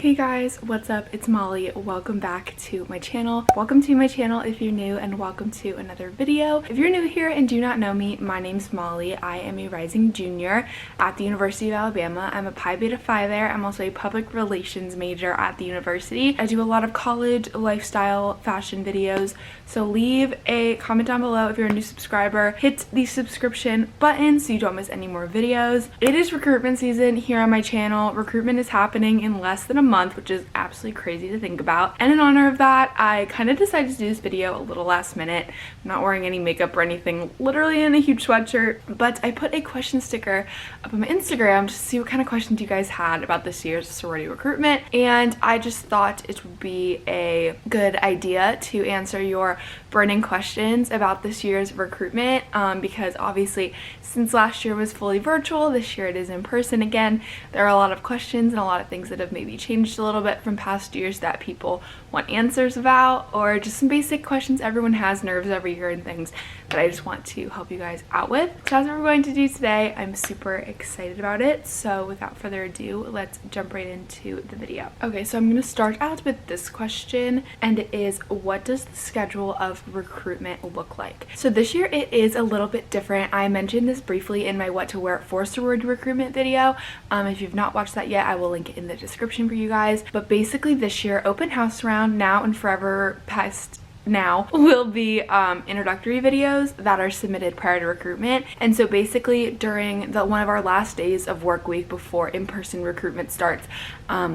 Hey guys, what's up? It's Molly. Welcome back to my channel. Welcome to my channel if you're new, and welcome to another video. If you're new here and do not know me, my name's Molly. I am a rising junior at the University of Alabama. I'm a Pi Beta Phi there. I'm also a public relations major at the university. I do a lot of college, lifestyle, fashion videos. So leave a comment down below if you're a new subscriber. Hit the subscription button so you don't miss any more videos. It is recruitment season here on my channel. Recruitment is happening in less than a month, which is absolutely crazy to think about. And in honor of that, I kind of decided to do this video a little last minute. I'm not wearing any makeup or anything, literally in a huge sweatshirt, but I put a question sticker up on my Instagram to see what kind of questions you guys had about this year's sorority recruitment, and I just thought it would be a good idea to answer your burning questions about this year's recruitment, because obviously since last year was fully virtual, this year it is in person again. There are a lot of questions and a lot of things that have maybe changed a little bit from past years that people want answers about, or just some basic questions everyone has, nerves every year and things that I just want to help you guys out with. So that's what we're going to do today. I'm super excited about it. So without further ado, let's jump right into the video. Okay, so I'm going to start out with this question, and it is, what does the schedule of recruitment look like? So this year it is a little bit different. I mentioned this briefly in my what to wear for sorority recruitment video. If you've not watched that yet, I will link it in the description for you guys. But basically this year, open house round now and forever past now will be introductory videos that are submitted prior to recruitment. And so basically during one of our last days of work week before in-person recruitment starts,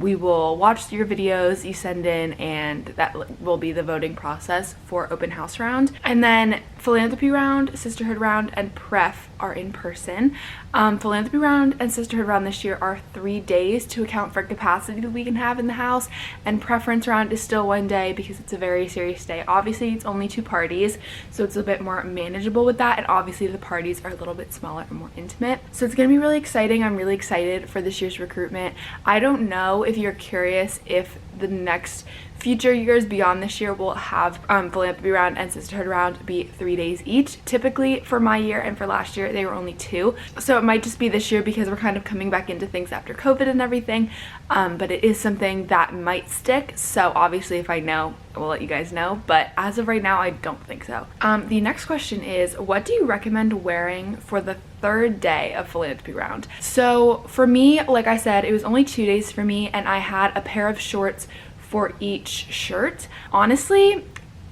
we will watch your videos you send in, and that will be the voting process for open house round. And then philanthropy round, sisterhood round, and pref are in person. Philanthropy round and sisterhood round this year are 3 days to account for capacity that we can have in the house, and preference round is still 1 day because it's a very serious day. Obviously it's only 2 parties, so it's a bit more manageable with that, and obviously the parties are a little bit smaller and more intimate. So it's gonna be really exciting. I'm really excited for this year's recruitment. I don't know if you're curious if the next future years beyond this year will have philanthropy round and sisterhood round be 3 days each. Typically for my year and for last year they were only 2, so it might just be this year because we're kind of coming back into things after COVID and everything, but it is something that might stick. So obviously if I know, I will let you guys know, but as of right now I don't think so. The next question is, what do you recommend wearing for the 3rd day of philanthropy round? So for me, like I said, it was only 2 days for me, and I had a pair of shorts for each shirt. Honestly,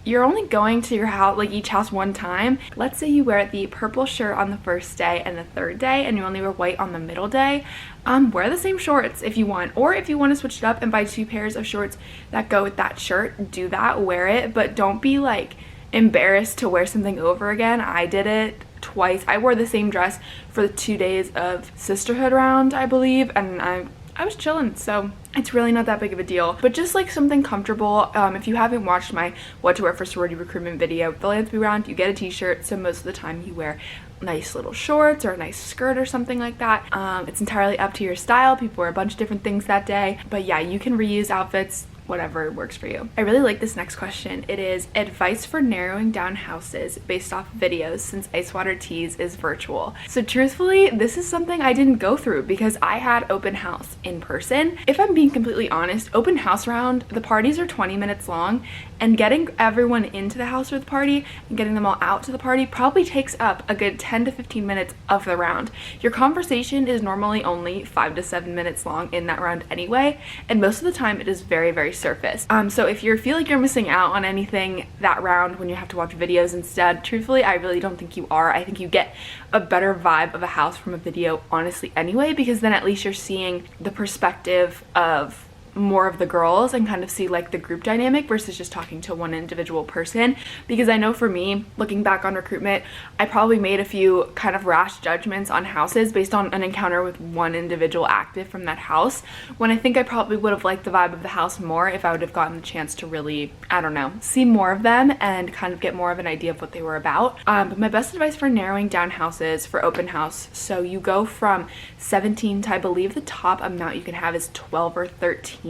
you're only going to your house, like each house, 1 time. Let's say you wear the purple shirt on the 1st day and the 3rd day, and you only wear white on the middle day. Wear the same shorts if you want, or if you want to switch it up and buy 2 pairs of shorts that go with that shirt, do that, wear it, but don't be like embarrassed to wear something over again. I did it twice. I wore the same dress for the 2 days of sisterhood round, I believe, and I was chilling, so it's really not that big of a deal. But just like something comfortable. If you haven't watched my what to wear for sorority recruitment video, philanthropy round, you get a t-shirt, so most of the time you wear nice little shorts or a nice skirt or something like that. It's entirely up to your style. People wear a bunch of different things that day, but yeah, you can reuse outfits, whatever works for you. I really like this next question. It is, advice for narrowing down houses based off videos since Ice Water Teas is virtual. So truthfully, this is something I didn't go through because I had open house in person. If I'm being completely honest, open house round, the parties are 20 minutes long, and getting everyone into the house for the party and getting them all out to the party probably takes up a good 10 to 15 minutes of the round. Your conversation is normally only 5 to 7 minutes long in that round anyway, and most of the time it is very, very surface. So if you feel like you're missing out on anything that round when you have to watch videos instead, truthfully, I really don't think you are. I think you get a better vibe of a house from a video honestly anyway, because then at least you're seeing the perspective of more of the girls and kind of see like the group dynamic versus just talking to one individual person. Because I know for me, looking back on recruitment, I probably made a few kind of rash judgments on houses based on an encounter with one individual active from that house, when I think I probably would have liked the vibe of the house more if I would have gotten the chance to really, I don't know, see more of them and kind of get more of an idea of what they were about. But my best advice for narrowing down houses for open house, so you go from 17 to, I believe the top amount you can have is 12 or 13.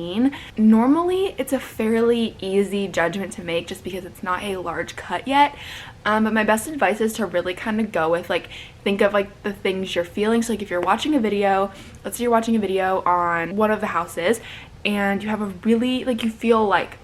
Normally it's a fairly easy judgment to make just because it's not a large cut yet, but my best advice is to really kind of go with, like, think of like the things you're feeling. So like if you're watching a video, let's say you're watching a video on one of the houses and you have a really, like, you feel like,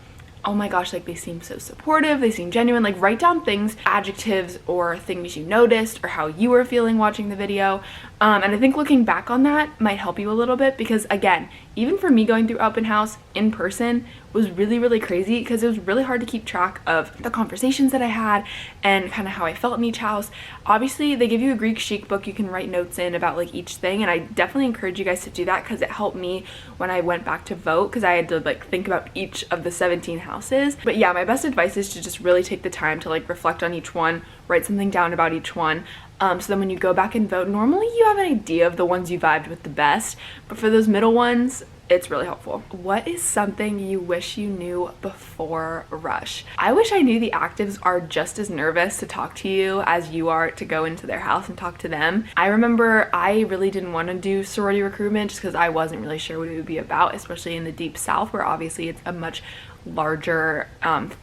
oh my gosh, like they seem so supportive, they seem genuine. Like, write down things, adjectives or things you noticed or how you were feeling watching the video. And I think looking back on that might help you a little bit, because again, even for me, going through open house in person was really crazy, because it was really hard to keep track of the conversations that I had and kind of how I felt in each house. Obviously, they give you a Greek chic book you can write notes in about like each thing, and I definitely encourage you guys to do that, because it helped me when I went back to vote, because I had to like think about each of the 17 houses. But yeah, my best advice is to just really take the time to like reflect on each one, write something down about each one. So then when you go back and vote, normally you have an idea of the ones you vibed with the best, but for those middle ones, it's really helpful. What is something you wish you knew before rush? I wish I knew the actives are just as nervous to talk to you as you are to go into their house and talk to them. I remember I really didn't want to do sorority recruitment just because I wasn't really sure what it would be about, especially in the deep south, where obviously it's a much larger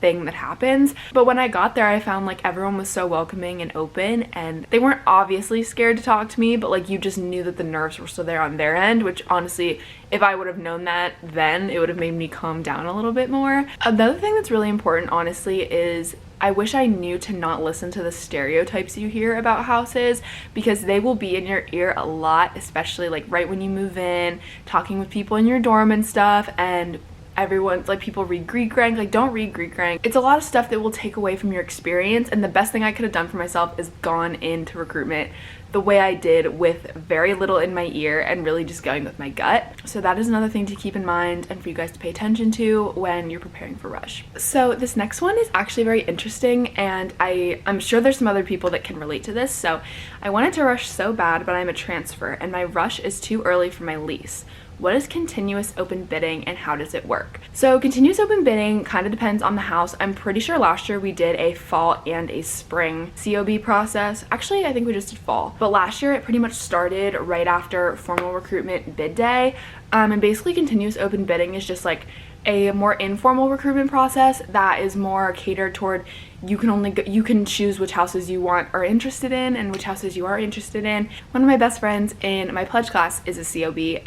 thing that happens. But when I got there, I found like everyone was so welcoming and open, and they weren't obviously scared to talk to me, but like you just knew that the nerves were still there on their end, which honestly, if I would have known that then, it would have made me calm down a little bit more. Another thing that's really important, honestly, is I wish I knew to not listen to the stereotypes you hear about houses, because they will be in your ear a lot, especially like right when you move in, talking with people in your dorm and stuff, and everyone's like, people read Greek rank. Like, don't read Greek rank. It's a lot of stuff that will take away from your experience, and the best thing I could have done for myself is gone into recruitment the way I did, with very little in my ear and really just going with my gut. So that is another thing to keep in mind and for you guys to pay attention to when you're preparing for rush. So this next one is actually very interesting, and I'm sure there's some other people that can relate to this. So I wanted to rush so bad, but I'm a transfer and my rush is too early for my lease. What is continuous open bidding and how does it work? So continuous open bidding kind of depends on the house. I'm pretty sure last year we did a fall and a spring COB process. Actually, I think we just did fall. But last year it pretty much started right after formal recruitment bid day. And basically continuous open bidding is just like a more informal recruitment process that is more catered toward you can choose which houses you are interested in and which houses you are interested in. One of my best friends in my pledge class is a COB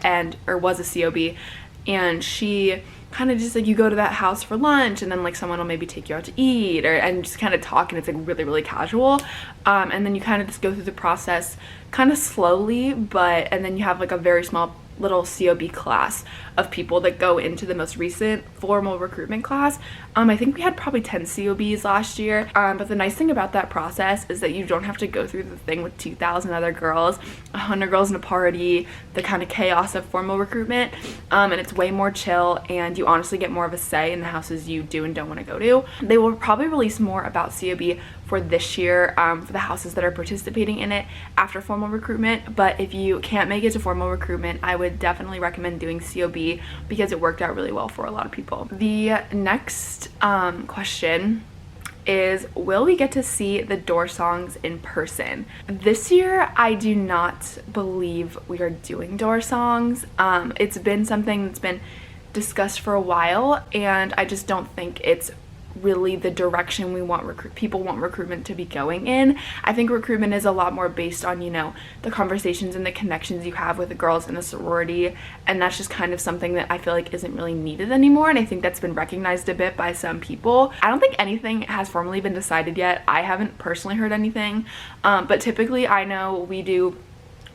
was a COB, and she kind of just like, you go to that house for lunch and then like someone will maybe take you out to eat and just kind of talk, and it's like really casual, and then you kind of just go through the process kind of slowly, and then you have like a very small little COB class of people that go into the most recent formal recruitment class. I think we had probably 10 COBs last year, but the nice thing about that process is that you don't have to go through the thing with 2,000 other girls, 100 girls in a party, the kind of chaos of formal recruitment, and it's way more chill, and you honestly get more of a say in the houses you do and don't want to go to. They will probably release more about COB for this year for the houses that are participating in it after formal recruitment, but if you can't make it to formal recruitment, I would definitely recommend doing COB because it worked out really well for a lot of people. The next question is, will we get to see the door songs in person? This year, I do not believe we are doing door songs. It's been something that's been discussed for a while, and I just don't think it's really the direction people want recruitment to be going in. I think recruitment is a lot more based on, you know, the conversations and the connections you have with the girls in a sorority, and that's just kind of something that I feel like isn't really needed anymore, and I think that's been recognized a bit by some people. I don't think anything has formally been decided yet. I haven't personally heard anything, but typically I know we do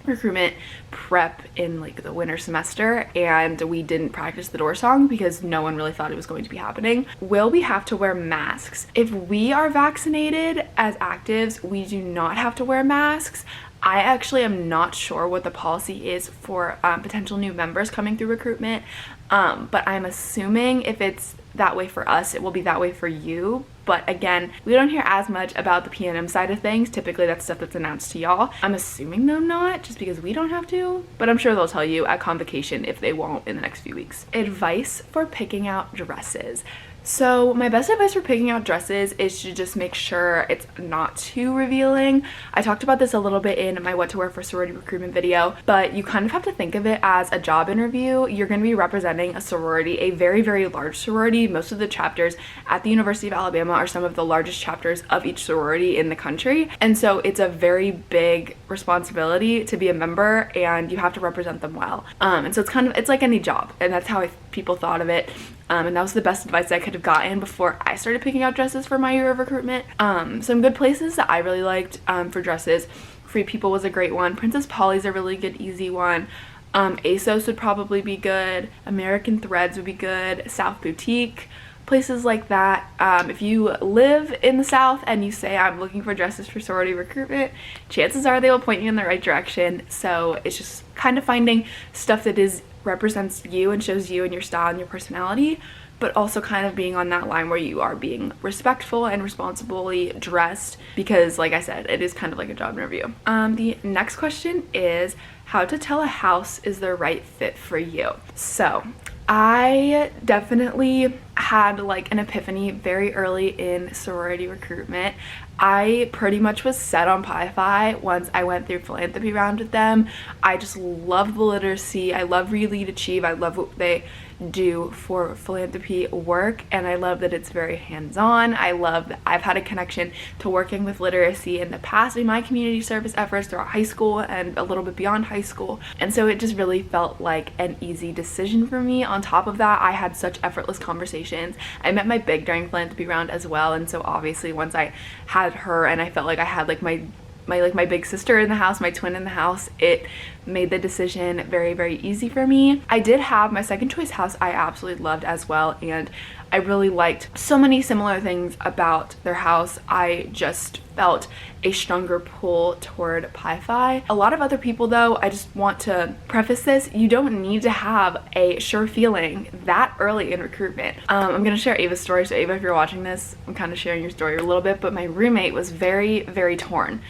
recruitment prep in like the winter semester, and we didn't practice the door song because no one really thought it was going to be happening. Will we have to wear masks? If we are vaccinated as actives, we do not have to wear masks. I actually am not sure what the policy is for potential new members coming through recruitment, but I'm assuming if it's that way for us, it will be that way for you. But again, we don't hear as much about the PNM side of things. Typically that's stuff that's announced to y'all. I'm assuming they're not, just because we don't have to, but I'm sure they'll tell you at convocation if they won't in the next few weeks. Advice for picking out dresses. So my best advice for picking out dresses is to just make sure it's not too revealing. I talked about this a little bit in my what to wear for sorority recruitment video, but you kind of have to think of it as a job interview. You're going to be representing a sorority, a very, very large sorority. Most of the chapters at the University of Alabama are some of the largest chapters of each sorority in the country. And so it's a very big responsibility to be a member, and you have to represent them well. And so it's like any job, and that's how people thought of it. And that was the best advice I could have gotten before I started picking out dresses for my year of recruitment. Some good places that I really liked for dresses: Free People was a great one. Princess Polly's a really good, easy one. ASOS would probably be good. American Threads would be good. South Boutique, places like that. If you live in the South and you say, I'm looking for dresses for sorority recruitment, chances are they will point you in the right direction. So it's just kind of finding stuff that represents you and shows you and your style and your personality, but also kind of being on that line where you are being respectful and responsibly dressed, because like I said, it is kind of like a job interview. The next question is how to tell a house is the right fit for you. So I definitely had like an epiphany very early in sorority recruitment. I pretty much was set on Pi Phi once I went through philanthropy round with them. I just love the literacy. I love Read, Lead, Achieve. I love what they do for philanthropy work, and I love that it's very hands-on. I love that I've had a connection to working with literacy in the past in my community service efforts throughout high school and a little bit beyond high school, and so it just really felt like an easy decision for me. On top of that, I had such effortless conversations. I met my big during philanthropy round as well, and so obviously once I had her and I felt like I had like my big sister in the house, my twin in the house, it made the decision very, very easy for me. I did have my second choice house I absolutely loved as well, and I really liked so many similar things about their house. I just felt a stronger pull toward Pi Phi. A lot of other people though, I just want to preface this, you don't need to have a sure feeling that early in recruitment. I'm gonna share Ava's story. So Ava, if you're watching this, I'm kind of sharing your story a little bit, but my roommate was very, very torn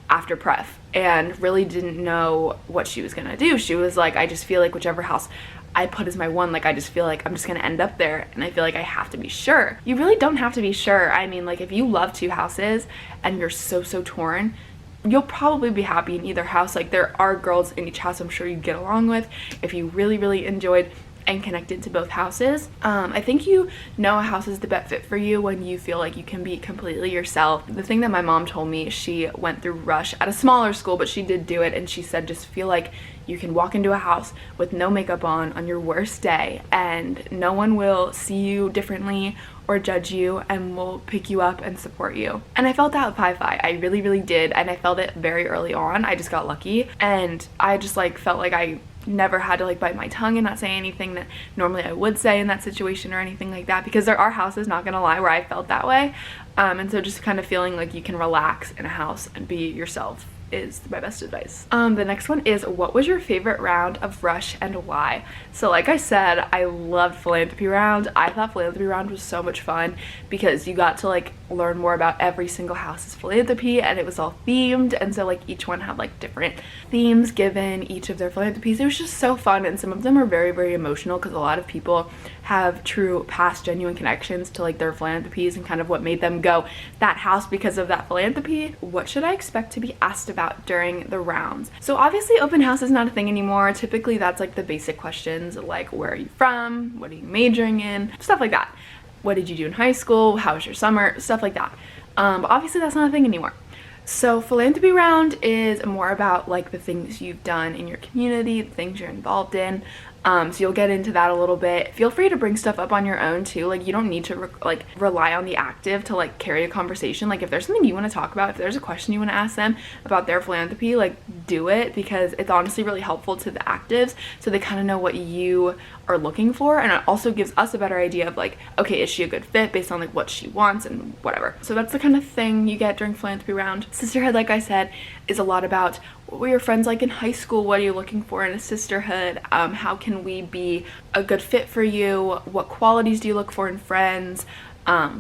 after pref and really didn't know what she was gonna do. She was like, I just feel like whichever house I put as my one, like I just feel like I'm just gonna end up there, and I feel like I have to be sure. You really don't have to be sure. I mean, like if you love two houses and you're so torn, you'll probably be happy in either house. Like there are girls in each house I'm sure you get along with if you really enjoyed and connected to both houses. I think you know a house is the best fit for you when you feel like you can be completely yourself. The thing that my mom told me, she went through Rush at a smaller school, but she did do it, and she said just feel like you can walk into a house with no makeup on your worst day, and no one will see you differently or judge you and will pick you up and support you. And I felt that with Pi Phi. I really did, and I felt it very early on. I just got lucky, and I just like felt like I never had to like bite my tongue and not say anything that normally I would say in that situation or anything like that, because there are houses, not gonna lie, where I felt that way. And so just kind of feeling like you can relax in a house and be yourself is my best advice. The next one is, what was your favorite round of Rush and why? So like I said, I loved philanthropy round. I thought philanthropy round was so much fun because you got to like learn more about every single house's philanthropy, and it was all themed, and so like each one had like different themes given each of their philanthropies. It was just so fun, and some of them are very emotional because a lot of people have true past genuine connections to like their philanthropies and kind of what made them go that house because of that philanthropy. What should I expect to be asked about during the rounds? So obviously open house is not a thing anymore. Typically that's like the basic questions like, where are you from, what are you majoring in, stuff like that. What did you do in high school, how was your summer, stuff like that. But obviously that's not a thing anymore. So philanthropy round is more about like the things you've done in your community, the things you're involved in. So you'll get into that a little bit. Feel free to bring stuff up on your own too. Like you don't need to rely on the active to like carry a conversation. Like if there's something you want to talk about, if there's a question you want to ask them about their philanthropy, like do it, because it's honestly really helpful to the actives so they kind of know what you are looking for, and it also gives us a better idea of like, okay, is she a good fit based on like what she wants and whatever. So that's the kind of thing you get during philanthropy round. Sisterhood, like I said, is a lot about what were your friends like in high school, what are you looking for in a sisterhood, how can we be a good fit for you, what qualities do you look for in friends,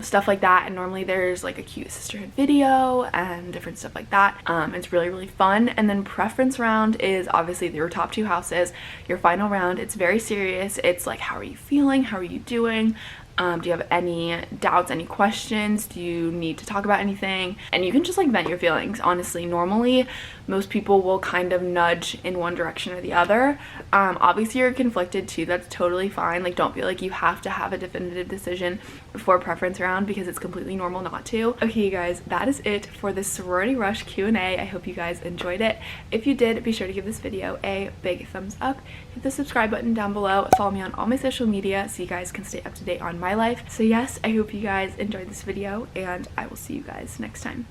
stuff like that. And normally there's like a cute sisterhood video and different stuff like that. It's really fun. And then preference round is obviously your top two houses. Your final round, it's very serious. It's like, how are you feeling, how are you doing, Do you have any doubts, any questions? Do you need to talk about anything? And you can just like vent your feelings. Honestly, normally most people will kind of nudge in one direction or the other. Obviously you're conflicted too, that's totally fine. Like, don't feel like you have to have a definitive decision before preference round, because it's completely normal not to. Okay, you guys, that is it for this sorority rush Q&A. I hope you guys enjoyed it. If you did, be sure to give this video a big thumbs up, hit the subscribe button down below, follow me on all my social media so you guys can stay up to date on my life. So yes, I hope you guys enjoyed this video, and I will see you guys next time.